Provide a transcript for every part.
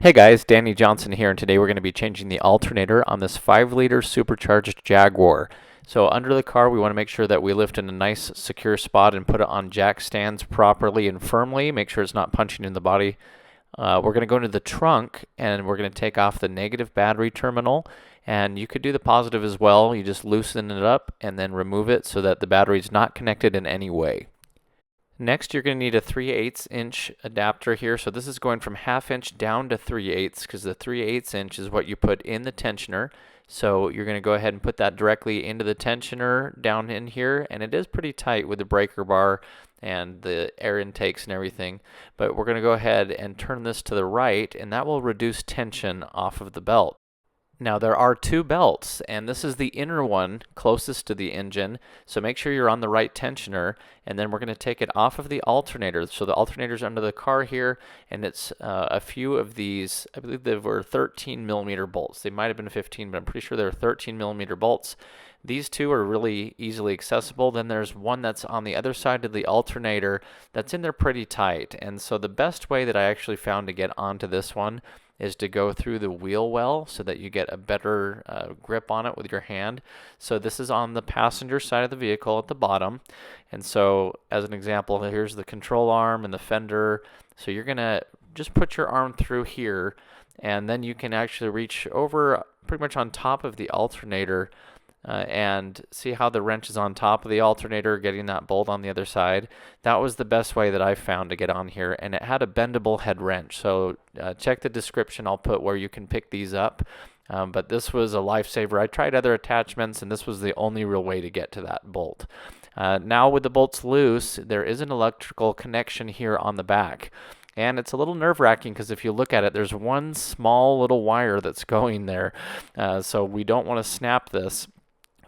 Hey guys, Danny Johnson here, and today we're going to be changing the alternator on this 5-liter supercharged Jaguar. So under the car, we want to make sure that we lift in a nice secure spot and put it on jack stands properly and firmly. Make sure it's not punching in the body. We're going to go into the trunk and we're going to take off the negative battery terminal, and you could do the positive as well. You just loosen it up and then remove it so that the battery is not connected in any way. Next, you're going to need a 3/8 inch adapter here. So this is going from 1/2 inch down to 3/8 because the 3/8 inch is what you put in the tensioner. So you're going to go ahead and put that directly into the tensioner down in here, and it is pretty tight with the breaker bar and the air intakes and everything. But we're going to go ahead and turn this to the right, and that will reduce tension off of the belt. Now there are two belts, and this is the inner one closest to the engine, so make sure you're on the right tensioner, and then we're going to take it off of the alternator. So the alternator's under the car here, and it's a few of these, I believe they were 13 millimeter bolts. They might have been 15, but I'm pretty sure they were 13 millimeter bolts. These two are really easily accessible. Then there's one that's on the other side of the alternator that's in there pretty tight, and so the best way that I actually found to get onto this one is to go through the wheel well so that you get a better grip on it with your hand. So this is on the passenger side of the vehicle at the bottom. And so as an example, here's the control arm and the fender. So you're gonna just put your arm through here, and then you can actually reach over pretty much on top of the alternator and see how the wrench is on top of the alternator, getting that bolt on the other side. That was the best way that I found to get on here, and it had a bendable head wrench. So check the description. I'll put where you can pick these up. But this was a lifesaver. I tried other attachments, and this was the only real way to get to that bolt. Now with the bolts loose, there is an electrical connection here on the back. And it's a little nerve-wracking because if you look at it, there's one small little wire that's going there. So we don't want to snap this,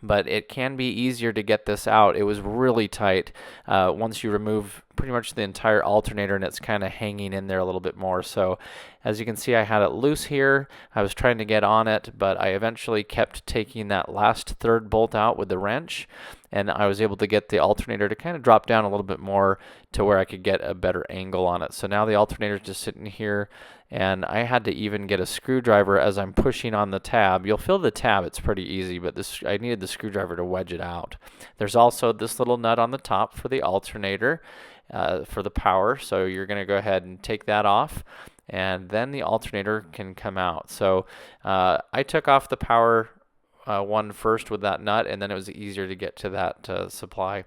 but it can be easier to get this out. It was really tight once you remove pretty much the entire alternator, and it's kind of hanging in there a little bit more. So as you can see, I had it loose here. I was trying to get on it, but I eventually kept taking that last third bolt out with the wrench, and I was able to get the alternator to kind of drop down a little bit more to where I could get a better angle on it. So now the alternator is just sitting here, and I had to even get a screwdriver as I'm pushing on the tab. You'll feel the tab, it's pretty easy, but I needed the screwdriver to wedge it out. There's also this little nut on the top for the alternator for the power, so you're going to go ahead and take that off, and then the alternator can come out. So I took off the power one first with that nut, and then it was easier to get to that supply.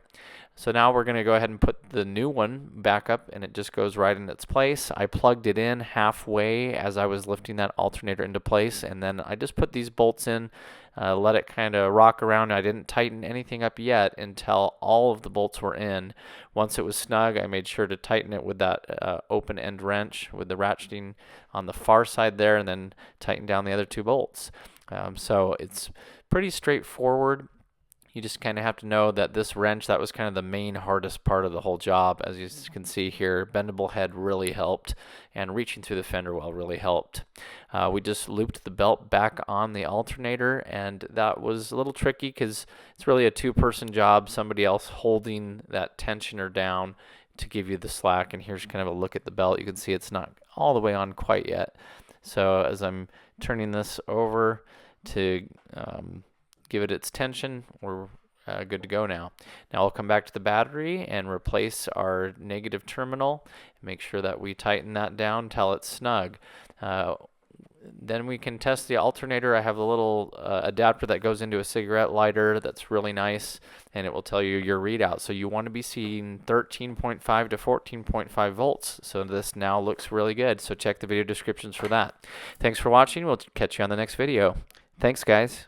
So now we're going to go ahead and put the new one back up, and it just goes right in its place. I plugged it in halfway as I was lifting that alternator into place, and then I just put these bolts in, let it kind of rock around. I didn't tighten anything up yet until all of the bolts were in. Once it was snug, I made sure to tighten it with that open end wrench with the ratcheting on the far side there, and then tighten down the other two bolts. So it's pretty straightforward. You just kind of have to know that this wrench, that was kind of the main hardest part of the whole job. As you can see here, bendable head really helped, and reaching through the fender well really helped. We just looped the belt back on the alternator, and that was a little tricky because it's really a two-person job, somebody else holding that tensioner down to give you the slack. And here's kind of a look at the belt. You can see it's not all the way on quite yet. So as I'm turning this over to give it its tension, we're good to go now. Now I'll come back to the battery and replace our negative terminal. Make sure that we tighten that down till it's snug. Then we can test the alternator. I have a little adapter that goes into a cigarette lighter that's really nice, and it will tell you your readout. So you want to be seeing 13.5 to 14.5 volts. So this now looks really good. So check the video descriptions for that. Thanks for watching. We'll catch you on the next video. Thanks, guys.